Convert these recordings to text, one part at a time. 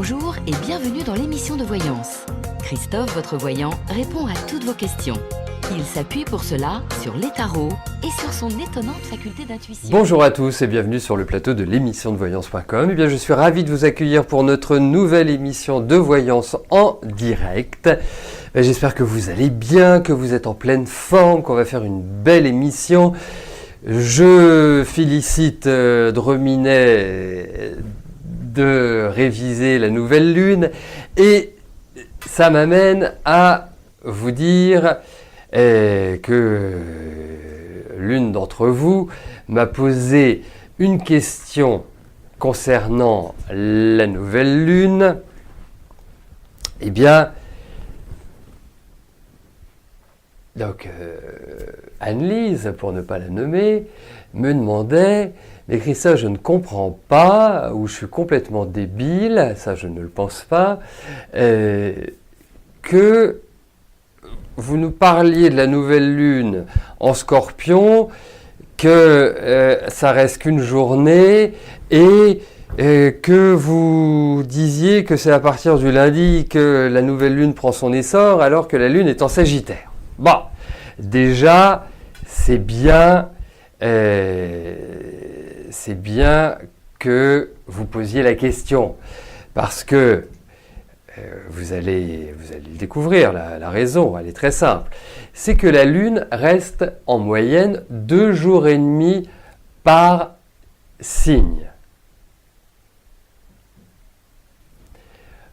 Bonjour et bienvenue dans l'émission de voyance. Christophe, votre voyant, répond à toutes vos questions. Il s'appuie pour cela sur les tarots et sur son étonnante faculté d'intuition. Bonjour à tous et bienvenue sur le plateau de l'émission de voyance.com. Eh bien, je suis ravi de vous accueillir pour notre nouvelle émission de voyance en direct. J'espère que vous allez bien, que vous êtes en pleine forme, qu'on va faire une belle émission. Je félicite Drominet de réviser la nouvelle lune et ça m'amène à vous dire que l'une d'entre vous m'a posé une question concernant la nouvelle lune. Eh bien, donc Anne-Lise, pour ne pas la nommer, me demandait « Mais Christophe, je ne comprends pas, ou je suis complètement débile, ça je ne le pense pas, que vous nous parliez de la nouvelle lune en Scorpion, que ça reste qu'une journée et que vous disiez que c'est à partir du lundi que la nouvelle lune prend son essor alors que la lune est en Sagittaire. » Bon, déjà, c'est bien que vous posiez la question parce que vous allez le découvrir, la raison, elle est très simple. C'est que la Lune reste en moyenne 2 jours et demi par signe.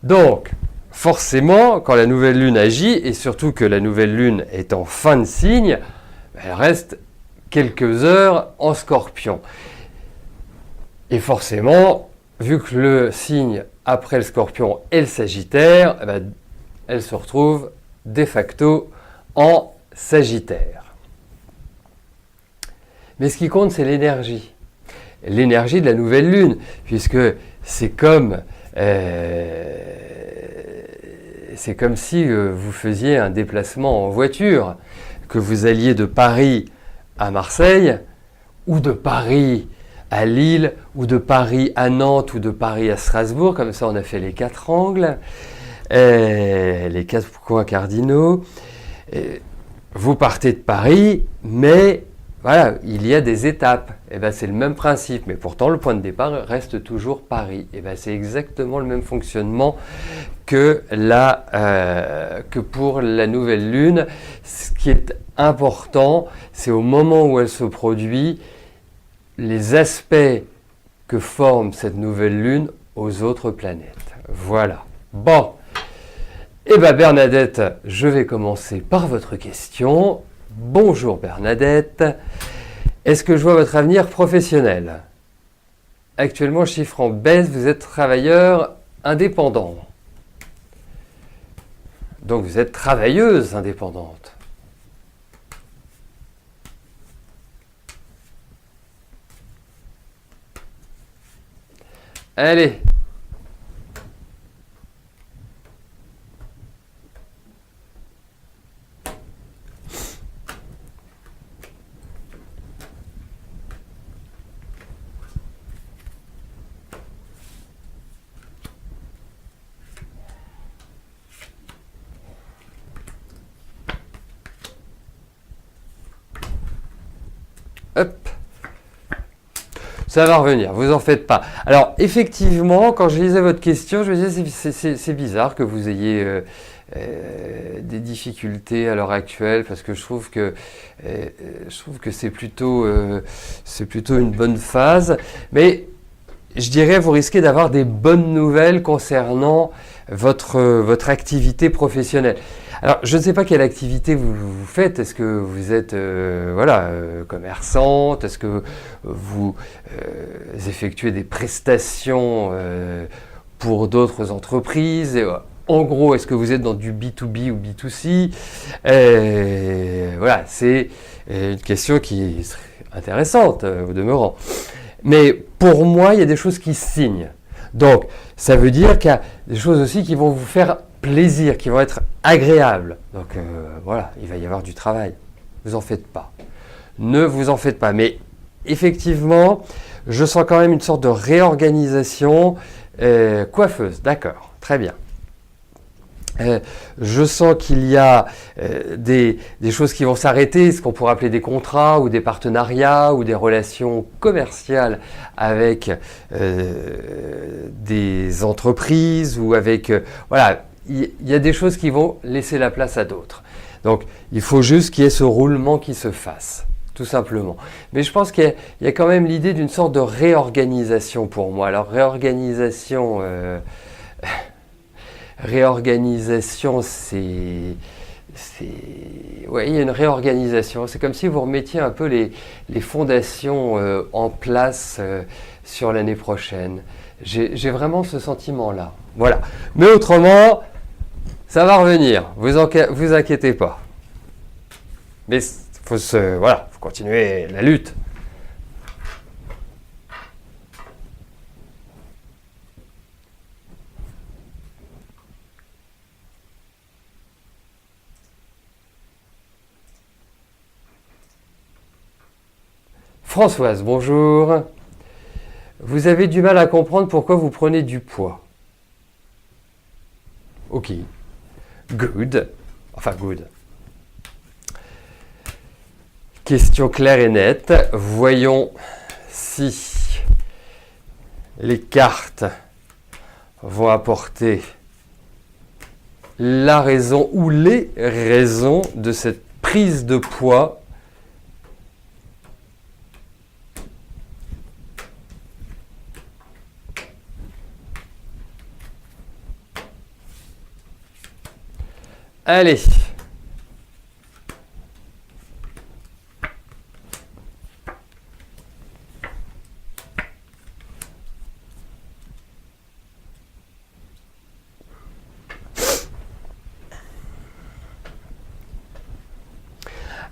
Donc, forcément, quand la nouvelle Lune agit, et surtout que la nouvelle Lune est en fin de signe, elle reste quelques heures en Scorpion. Et forcément, vu que le signe après le Scorpion et le Sagittaire, elle se retrouve de facto en Sagittaire. Mais ce qui compte, c'est l'énergie. L'énergie de la nouvelle lune, puisque c'est comme si vous faisiez un déplacement en voiture, que vous alliez de Paris à Marseille, ou de Paris à Lille, ou de Paris à Nantes, ou de Paris à Strasbourg, comme ça on a fait les 4 angles, les 4 points cardinaux. Vous partez de Paris, mais voilà, il y a des étapes. Et c'est le même principe, mais pourtant le point de départ reste toujours Paris. Et c'est exactement le même fonctionnement que pour la nouvelle lune. Ce qui est important, c'est au moment où elle se produit, les aspects que forme cette nouvelle lune aux autres planètes. Voilà. Bon. Eh bien Bernadette, je vais commencer par votre question. Bonjour Bernadette. Est-ce que je vois votre avenir professionnel? Actuellement, chiffre en baisse, vous êtes travailleur indépendant. Donc vous êtes travailleuse indépendante. Allez. Hop. Ça va revenir, vous en faites pas. Alors, effectivement, quand je lisais votre question, je me disais, c'est bizarre que vous ayez des difficultés à l'heure actuelle, parce que je trouve que c'est plutôt une bonne phase. Mais je dirais, vous risquez d'avoir des bonnes nouvelles concernant votre activité professionnelle. Alors, je ne sais pas quelle activité vous faites. Est-ce que vous êtes commerçante? Est-ce que vous effectuez des prestations pour d'autres entreprises? En gros, est-ce que vous êtes dans du B2B ou B2C? Voilà, c'est une question qui est intéressante au demeurant. Mais pour moi, il y a des choses qui signent. Donc, ça veut dire qu'il y a des choses aussi qui vont vous faire plaisir, qui vont être agréables. Donc, voilà, il va y avoir du travail. Ne vous en faites pas. Ne vous en faites pas. Mais effectivement, je sens quand même une sorte de réorganisation. Coiffeuse, d'accord, très bien. Je sens qu'il y a des choses qui vont s'arrêter, ce qu'on pourrait appeler des contrats ou des partenariats ou des relations commerciales avec des entreprises ou avec... voilà, il y a des choses qui vont laisser la place à d'autres. Donc, il faut juste qu'il y ait ce roulement qui se fasse, tout simplement. Mais je pense qu'il y a quand même l'idée d'une sorte de réorganisation pour moi. Alors, réorganisation... Réorganisation, ouais, il y a une réorganisation. C'est comme si vous remettiez un peu les fondations en place sur l'année prochaine. J'ai vraiment ce sentiment-là. Voilà. Mais autrement, ça va revenir. Vous inquiétez pas. Mais voilà, faut continuer la lutte. Françoise, bonjour. Vous avez du mal à comprendre pourquoi vous prenez du poids. Ok. Good. Enfin, good. Question claire et nette. Voyons si les cartes vont apporter la raison ou les raisons de cette prise de poids. Allez.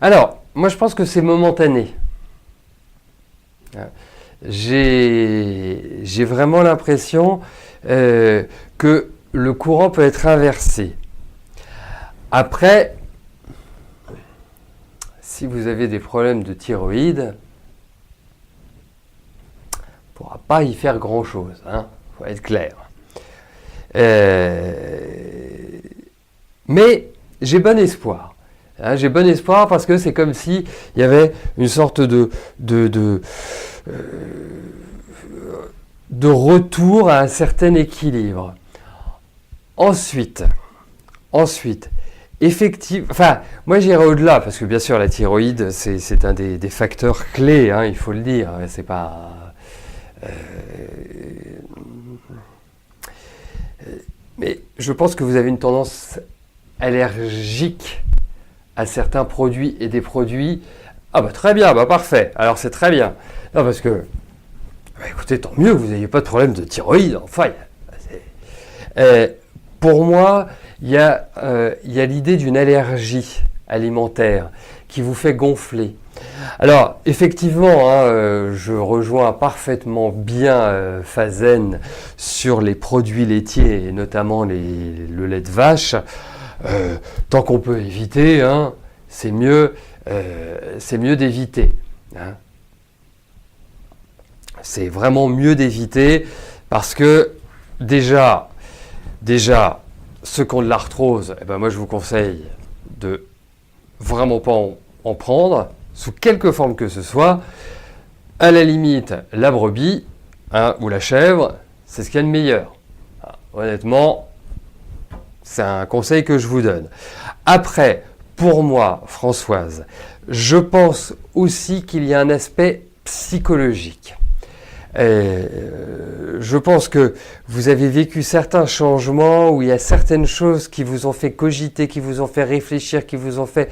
Alors, moi je pense que c'est momentané. J'ai vraiment l'impression que le courant peut être inversé. Après, si vous avez des problèmes de thyroïde, on ne pourra pas y faire grand-chose, hein, faut être clair. Mais j'ai bon espoir. Hein, j'ai bon espoir parce que c'est comme s'il y avait une sorte de retour à un certain équilibre. Ensuite, effectivement, enfin, moi j'irai au-delà parce que bien sûr la thyroïde c'est un des facteurs clés, hein, il faut le dire. C'est pas. Mais je pense que vous avez une tendance allergique à certains produits et des produits. Ah bah très bien, bah parfait. Alors c'est très bien. Non parce que, bah, écoutez, tant mieux, vous n'ayez pas de problème de thyroïde. Enfin, pour moi. Il y a l'idée d'une allergie alimentaire qui vous fait gonfler. Alors, effectivement, hein, je rejoins parfaitement bien Fazen sur les produits laitiers et notamment le lait de vache. Tant qu'on peut éviter, hein, c'est mieux d'éviter. Hein. C'est vraiment mieux d'éviter parce que déjà, ceux qui ont de l'arthrose, eh ben moi je vous conseille de vraiment pas en prendre, sous quelque forme que ce soit. À la limite, la brebis, hein, ou la chèvre, c'est ce qu'il y a de meilleur. Honnêtement, c'est un conseil que je vous donne. Après, pour moi, Françoise, je pense aussi qu'il y a un aspect psychologique. Je pense que vous avez vécu certains changements où il y a certaines choses qui vous ont fait cogiter, qui vous ont fait réfléchir, qui vous ont fait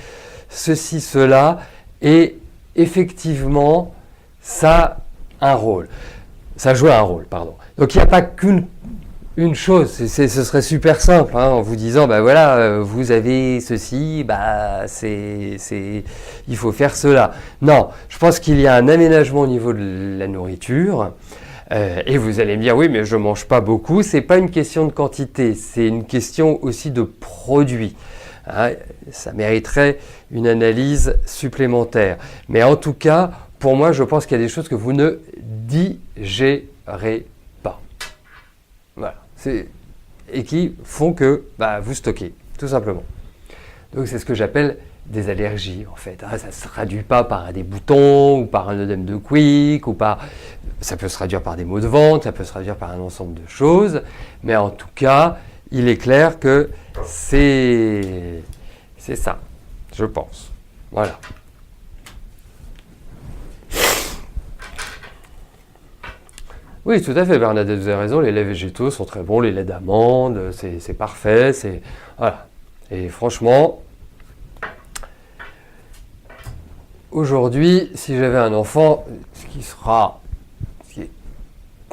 ceci, cela, et effectivement, ça a un rôle. Ça joue un rôle, pardon. Donc il n'y a pas qu'une chose, ce serait super simple, hein, en vous disant, bah voilà, vous avez ceci, bah il faut faire cela. Non, je pense qu'il y a un aménagement au niveau de la nourriture, et vous allez me dire, oui, mais je ne mange pas beaucoup, c'est pas une question de quantité, c'est une question aussi de produit. Hein, ça mériterait une analyse supplémentaire. Mais en tout cas, pour moi, je pense qu'il y a des choses que vous ne digérez pas. Voilà. Et qui font que vous stockez, tout simplement. Donc c'est ce que j'appelle des allergies, en fait. Ça ne se traduit pas par des boutons, ou par un œdème de Quick, ça peut se traduire par des maux de ventre, ça peut se traduire par un ensemble de choses, mais en tout cas, il est clair que c'est ça, je pense. Voilà. Oui, tout à fait, Bernadette, vous avez raison, les laits végétaux sont très bons, les laits d'amande, c'est parfait, voilà. Et franchement, aujourd'hui, si j'avais un enfant, ce qui est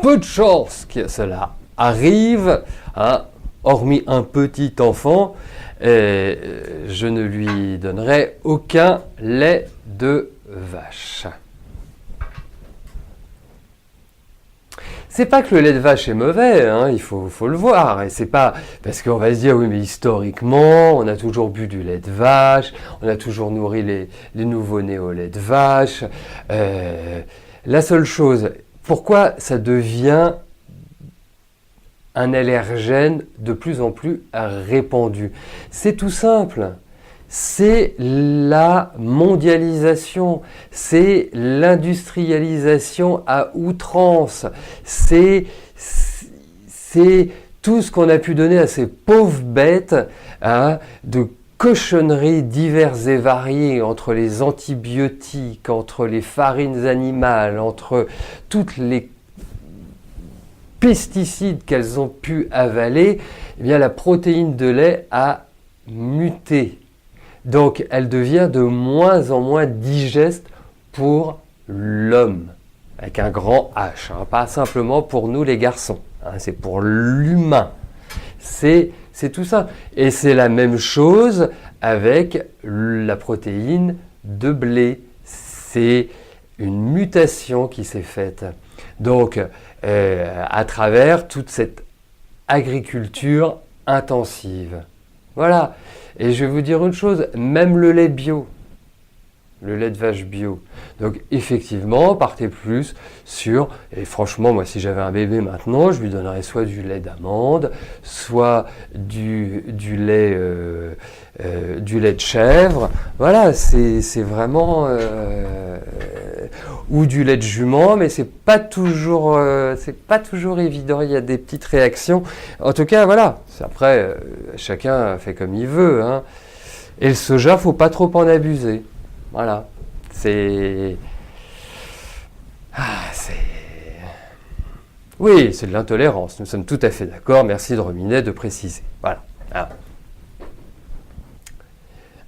peu de chances que cela arrive, hein, hormis un petit enfant, je ne lui donnerais aucun lait de vache. C'est pas que le lait de vache est mauvais, hein, il faut le voir, et c'est pas parce qu'on va se dire oui mais historiquement on a toujours bu du lait de vache, on a toujours nourri les nouveau-nés au lait de vache. La seule chose, pourquoi ça devient un allergène de plus en plus répandu? C'est tout simple. C'est la mondialisation, c'est l'industrialisation à outrance, c'est tout ce qu'on a pu donner à ces pauvres bêtes, hein, de cochonneries diverses et variées entre les antibiotiques, entre les farines animales, entre toutes les pesticides qu'elles ont pu avaler. Eh bien, la protéine de lait a muté. Donc, elle devient de moins en moins digeste pour l'homme, avec un grand H, hein, pas simplement pour nous les garçons, hein, c'est pour l'humain. C'est tout ça. Et c'est la même chose avec la protéine de blé. C'est une mutation qui s'est faite. Donc, à travers toute cette agriculture intensive. Voilà. Et je vais vous dire une chose, même le lait bio, le lait de vache bio. Donc effectivement, partez plus sur, et franchement moi si j'avais un bébé maintenant, je lui donnerais soit du lait d'amande, soit du lait de chèvre. Voilà, c'est vraiment ou du lait de jument, mais c'est pas toujours évident. Il y a des petites réactions. En tout cas, voilà. Après, chacun fait comme il veut, hein. Et le soja, faut pas trop en abuser. Voilà. Oui, c'est de l'intolérance. Nous sommes tout à fait d'accord. Merci de Rominet de préciser. Voilà. Ah.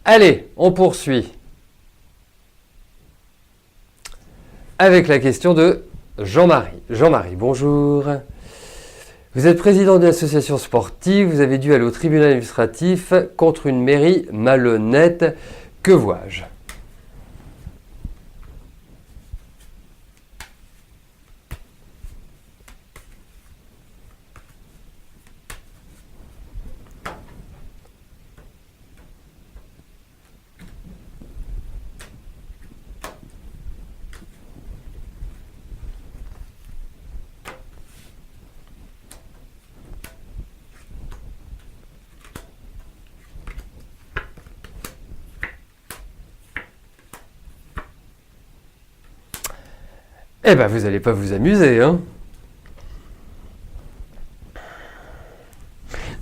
Allez, on poursuit avec la question de Jean-Marie. Jean-Marie, bonjour. Vous êtes président d'une association sportive, vous avez dû aller au tribunal administratif contre une mairie malhonnête. Que vois-je ? Eh ben, vous n'allez pas vous amuser, hein.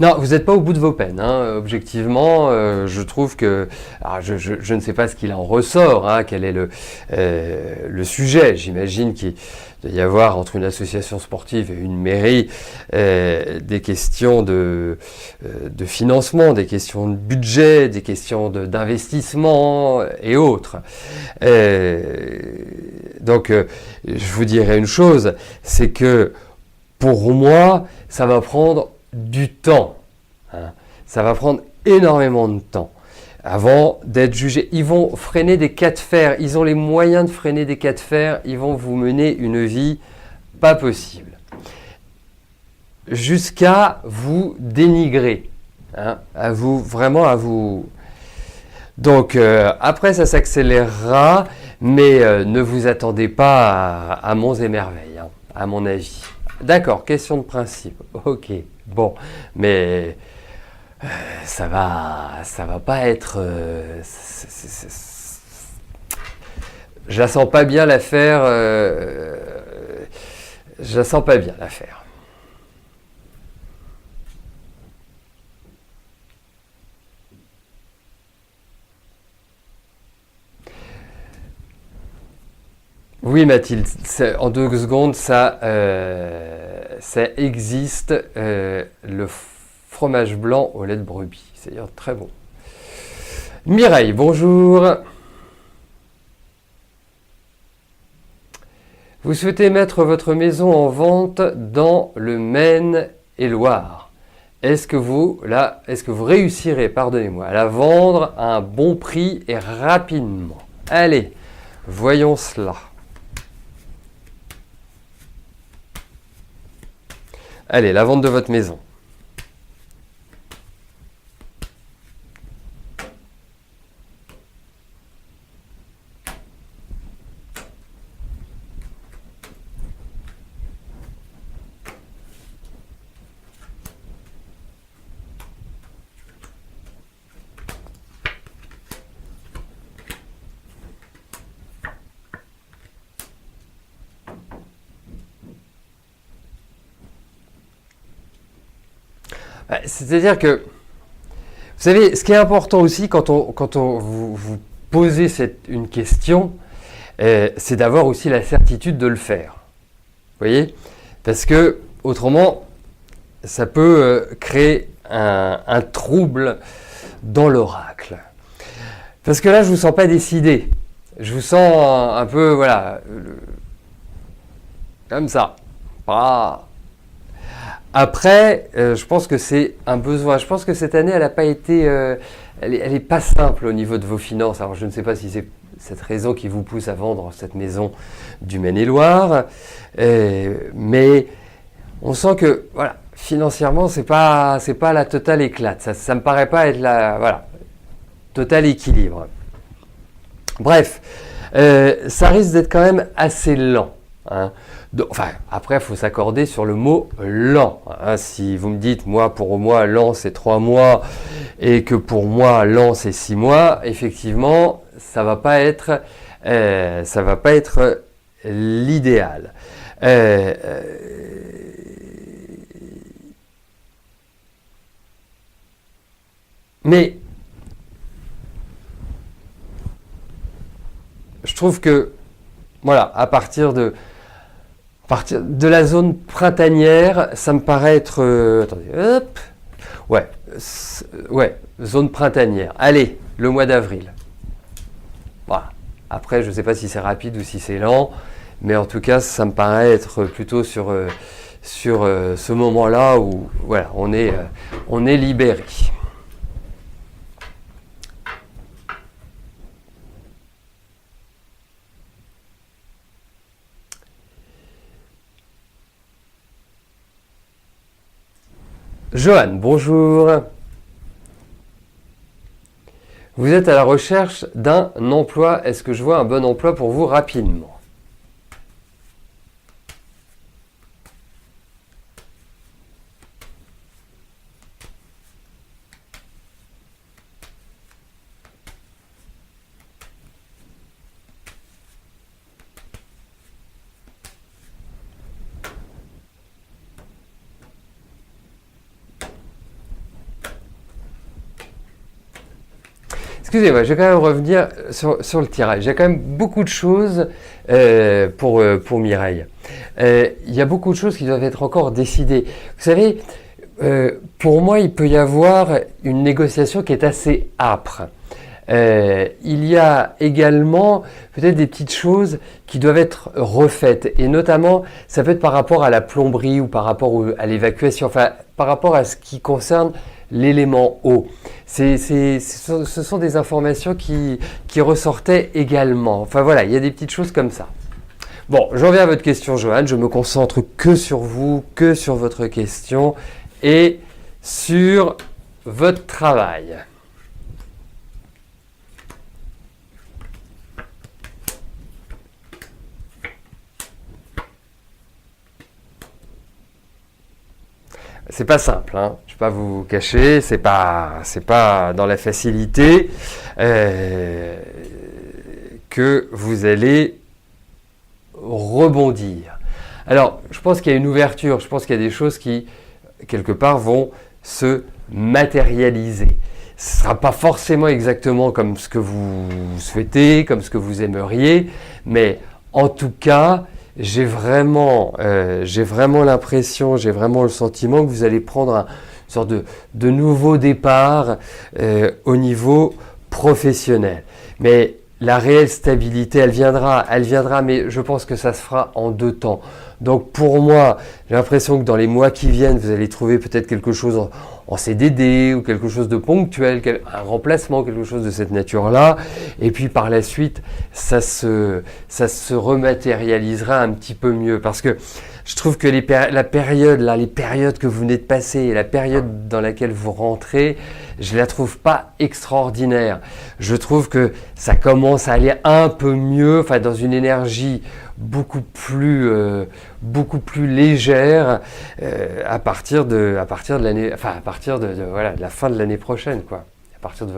Non, vous n'êtes pas au bout de vos peines, hein. Objectivement, je trouve que... Alors, je ne sais pas ce qu'il en ressort, hein, quel est le sujet. J'imagine qu'il doit y avoir entre une association sportive et une mairie des questions de financement, des questions de budget, des questions d'investissement et autres. Donc, je vous dirais une chose, c'est que pour moi, ça va prendre du temps. Hein. Ça va prendre énormément de temps avant d'être jugé. Ils vont freiner des cas de fer. Ils ont les moyens de freiner des cas de fer. Ils vont vous mener une vie pas possible. Jusqu'à vous dénigrer. Hein, à vous Donc après ça s'accélérera, mais ne vous attendez pas à monts et merveilles, hein, à mon avis. D'accord, question de principe. Ok, bon, mais ça va pas être. Je la sens pas bien l'affaire. Je la sens pas bien l'affaire. Oui, Mathilde, en 2 secondes, ça existe, le fromage blanc au lait de brebis. C'est d'ailleurs très bon. Mireille, bonjour. Vous souhaitez mettre votre maison en vente dans le Maine-et-Loire. Est-ce que vous réussirez, pardonnez-moi, à la vendre à un bon prix et rapidement? Allez, voyons cela. Allez, la vente de votre maison. C'est-à-dire que, vous savez, ce qui est important aussi quand vous posez une question, c'est d'avoir aussi la certitude de le faire. Vous voyez? Parce que, autrement, ça peut créer un trouble dans l'oracle. Parce que là, je ne vous sens pas décidé. Je vous sens un peu, voilà, comme ça. Ah. Après, je pense que c'est un besoin. Je pense que cette année, elle n'a pas été, elle est pas simple au niveau de vos finances. Alors, je ne sais pas si c'est cette raison qui vous pousse à vendre cette maison du Maine-et-Loire, mais on sent que, voilà, financièrement, c'est pas la totale éclate. Ça me paraît pas être la, voilà, total équilibre. Bref, ça risque d'être quand même assez lent, hein. Enfin, après, il faut s'accorder sur le mot lent, hein. Si vous me dites, pour moi, lent, c'est 3 mois, et que pour moi, lent, c'est 6 mois, effectivement, ça va pas être l'idéal. Mais je trouve que, voilà, à partir de la zone printanière, ça me paraît être... attendez, hop. Ouais, zone printanière. Allez, le mois d'avril. Voilà. Après, je ne sais pas si c'est rapide ou si c'est lent, mais en tout cas, ça me paraît être plutôt sur ce moment-là où, voilà, on est libéré. Johan, bonjour. Vous êtes à la recherche d'un emploi. Est-ce que je vois un bon emploi pour vous rapidement? Excusez-moi, je vais quand même revenir sur le tirage. Il y a quand même beaucoup de choses pour Mireille. Il y a beaucoup de choses qui doivent être encore décidées. Vous savez, pour moi, il peut y avoir une négociation qui est assez âpre. Il y a également peut-être des petites choses qui doivent être refaites. Et notamment, ça peut être par rapport à la plomberie ou par rapport à l'évacuation, enfin par rapport à ce qui concerne l'élément eau. Ce sont des informations qui ressortaient également. Enfin voilà, il y a des petites choses comme ça. Bon, j'en viens à votre question, Johan. Je me concentre que sur vous, que sur votre question et sur votre travail. c'est pas simple, hein. Je ne vais pas vous cacher, c'est pas dans la facilité que vous allez rebondir. Alors, je pense qu'il y a une ouverture, je pense qu'il y a des choses qui, quelque part, vont se matérialiser. Ce ne sera pas forcément exactement comme ce que vous souhaitez, comme ce que vous aimeriez, mais en tout cas, j'ai vraiment l'impression, j'ai vraiment le sentiment que vous allez prendre une sorte de nouveau départ au niveau professionnel. Mais la réelle stabilité, elle viendra, mais je pense que ça se fera en 2 temps. Donc pour moi, j'ai l'impression que dans les mois qui viennent, vous allez trouver peut-être quelque chose en CDD ou quelque chose de ponctuel, un remplacement, quelque chose de cette nature-là. Et puis par la suite, ça se rematérialisera un petit peu mieux. Parce que je trouve que les périodes que vous venez de passer et la période dans laquelle vous rentrez, je ne la trouve pas extraordinaire. Je trouve que ça commence à aller un peu mieux, enfin dans une énergie beaucoup plus légère à partir de l'année, enfin à partir de la fin de l'année prochaine, quoi. À partir de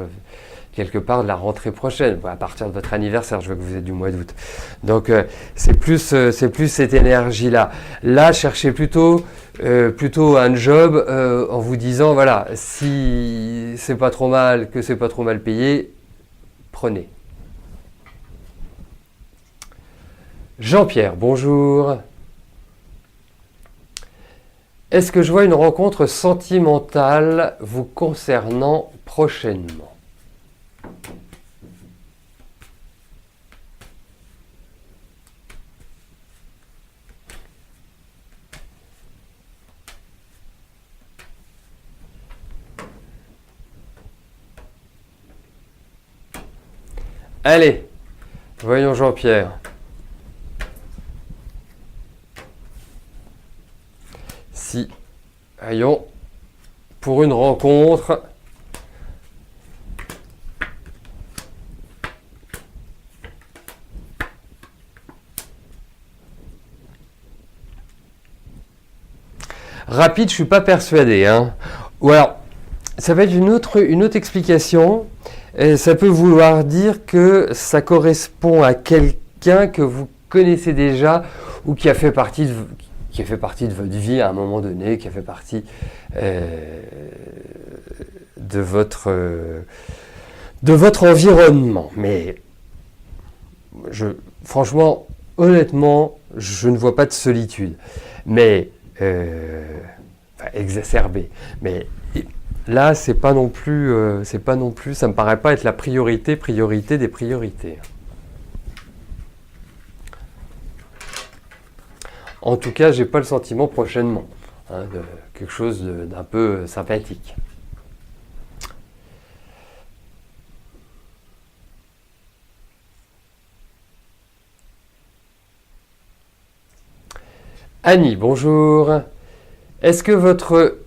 quelque part de la rentrée prochaine, à partir de votre anniversaire, je vois que vous êtes du mois d'août. Donc c'est plus cette énergie-là. Là, cherchez plutôt un job en vous disant, voilà, si c'est pas trop mal, que c'est pas trop mal payé, prenez. Jean-Pierre, bonjour. Est-ce que je vois une rencontre sentimentale vous concernant prochainement ? Allez, voyons Jean-Pierre. Si, voyons, pour une rencontre, rapide, je suis pas persuadé, hein. Ou alors, ça va être une autre explication. Et ça peut vouloir dire que ça correspond à quelqu'un que vous connaissez déjà ou qui a fait partie de votre vie à un moment donné, qui a fait partie de votre environnement. Mais franchement, honnêtement, je ne vois pas de solitude, mais exacerbée. Mais là, c'est pas non plus, ça me paraît pas être la priorité des priorités. En tout cas, j'ai pas le sentiment prochainement de quelque chose d'un peu sympathique. Annie, bonjour. Est-ce que votre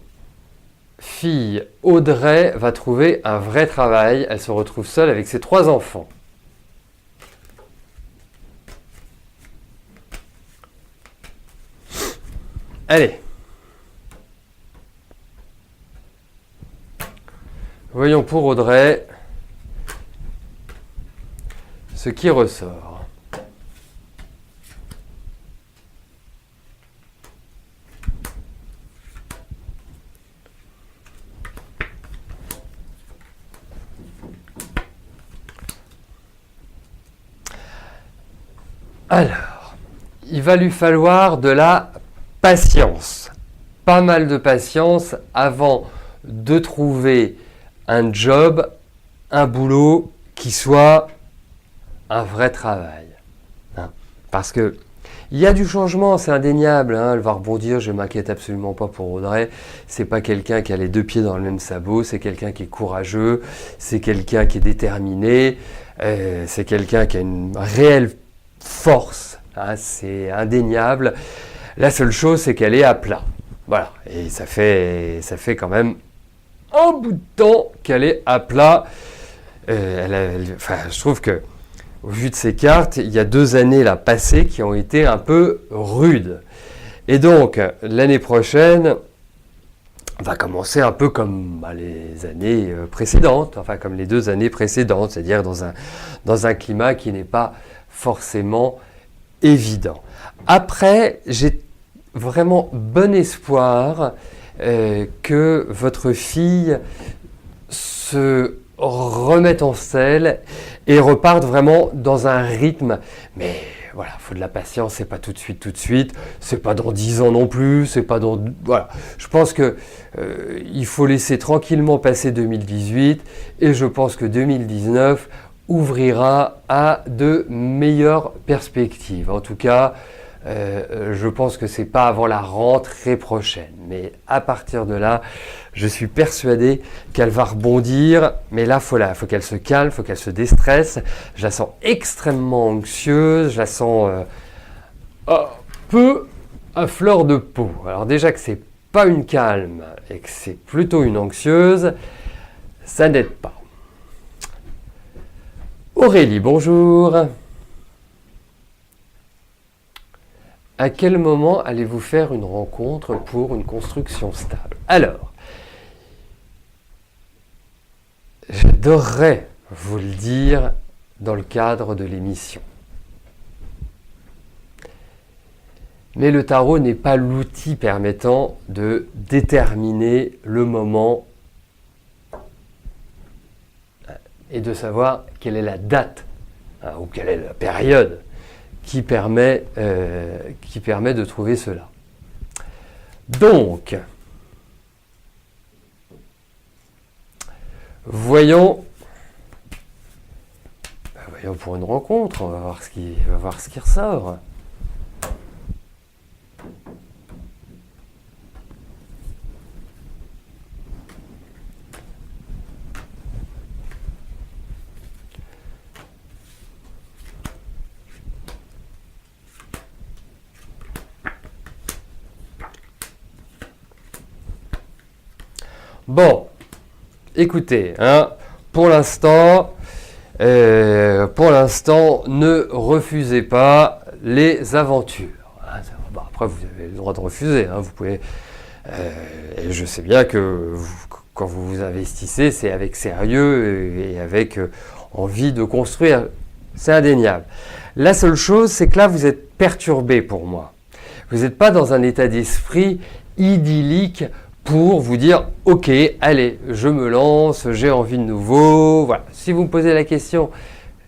fille Audrey va trouver un vrai travail? Elle se retrouve seule avec ses 3 enfants. Allez. Voyons pour Audrey ce qui ressort. Alors, il va lui falloir de la patience, pas mal de patience avant de trouver un job, un boulot qui soit un vrai travail. Parce que il y a du changement, c'est indéniable. Elle va rebondir, je ne m'inquiète absolument pas pour Audrey. C'est pas quelqu'un qui a les 2 pieds dans le même sabot, c'est quelqu'un qui est courageux, c'est quelqu'un qui est déterminé, c'est quelqu'un qui a une réelle force. C'est indéniable. La seule chose, c'est qu'elle est à plat. Voilà. Et ça fait quand même un bout de temps qu'elle est à plat. Je trouve que, au vu de ses cartes, il y a 2 années là, passées qui ont été un peu rudes. Et donc, l'année prochaine, va commencer un peu comme les années précédentes, enfin comme les 2 années précédentes, c'est-à-dire dans un climat qui n'est pas forcément évident. Après, j'ai vraiment bon espoir que votre fille se remette en selle et reparte vraiment dans un rythme, mais voilà, il faut de la patience, c'est pas tout de suite, c'est pas dans 10 ans non plus, c'est pas dans... Voilà, je pense que il faut laisser tranquillement passer 2018 et je pense que 2019 ouvrira à de meilleures perspectives. En tout cas, je pense que c'est pas avant la rentrée prochaine, mais à partir de là, je suis persuadé qu'elle va rebondir, mais là, faut qu'elle se calme, faut qu'elle se déstresse. Je la sens extrêmement anxieuse, je la sens un peu à fleur de peau. Alors déjà que c'est pas une calme et que c'est plutôt une anxieuse, ça n'aide pas. Aurélie, bonjour. À quel moment allez-vous faire une rencontre pour une construction stable? Alors, j'adorerais vous le dire dans le cadre de l'émission. Mais le tarot n'est pas l'outil permettant de déterminer le moment et de savoir quelle est la date ou quelle est la période qui permet de trouver cela. Donc, voyons pour une rencontre, on va voir ce qui ressort. Bon, écoutez, pour l'instant, ne refusez pas les aventures. Après, vous avez le droit de refuser. Vous pouvez. Et je sais bien que quand vous vous investissez, c'est avec sérieux et avec envie de construire. C'est indéniable. La seule chose, c'est que là, vous êtes perturbé pour moi. Vous n'êtes pas dans un état d'esprit idyllique pour vous dire « Ok, allez, je me lance, j'ai envie de nouveau. » Voilà. Si vous me posez la question,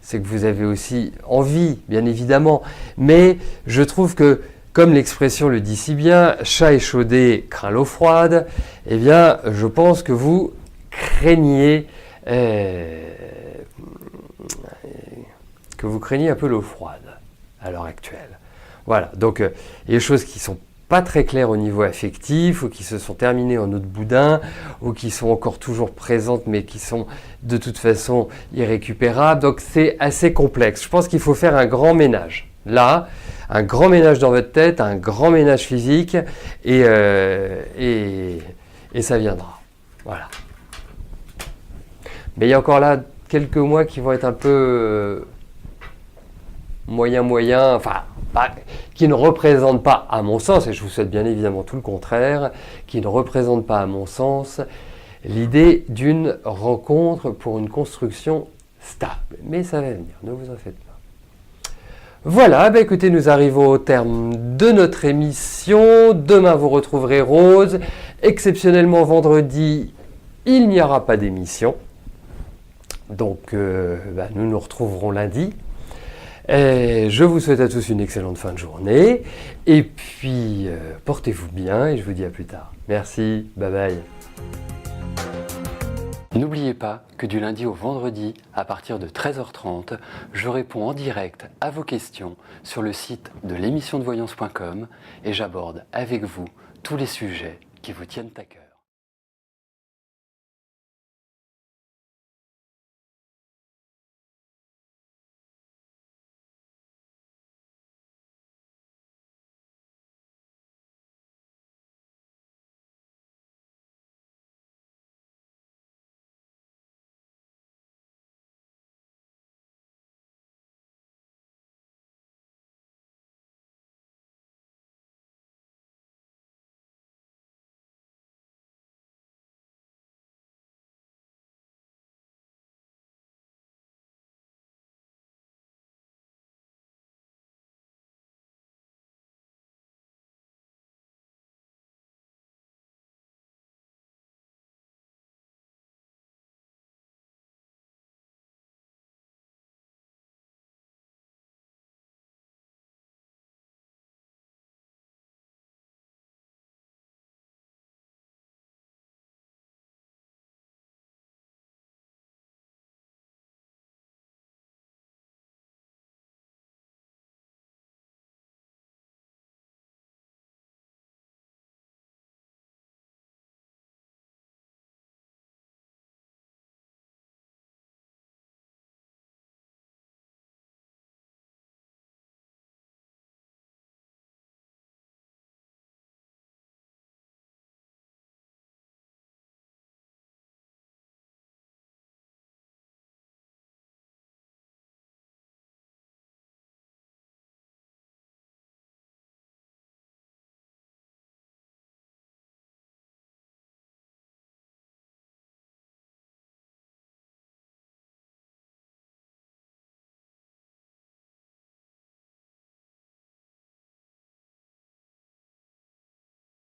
c'est que vous avez aussi envie, bien évidemment. Mais je trouve que, comme l'expression le dit si bien, « chat échaudé craint l'eau froide », eh bien, je pense que vous craignez un peu l'eau froide à l'heure actuelle. Voilà. Donc, il y a des choses qui sont pas très claires au niveau affectif, ou qui se sont terminées en eau de boudin, ou qui sont encore toujours présentes, mais qui sont de toute façon irrécupérables. Donc c'est assez complexe. Je pense qu'il faut faire un grand ménage. Là, un grand ménage dans votre tête, un grand ménage physique, et ça viendra. Voilà. Mais il y a encore là quelques mois qui vont être un peu moyen, enfin, qui ne représente pas, à mon sens, et je vous souhaite bien évidemment tout le contraire, qui ne représente pas, à mon sens, l'idée d'une rencontre pour une construction stable. Mais ça va venir, ne vous en faites pas. Voilà, écoutez, nous arrivons au terme de notre émission. Demain, vous retrouverez Rose. Exceptionnellement, vendredi, il n'y aura pas d'émission. Donc, nous nous retrouverons lundi. Et je vous souhaite à tous une excellente fin de journée. Et puis, portez-vous bien et je vous dis à plus tard. Merci, bye bye. N'oubliez pas que du lundi au vendredi, à partir de 13h30, je réponds en direct à vos questions sur le site de l'émissiondevoyance.com et j'aborde avec vous tous les sujets qui vous tiennent à cœur.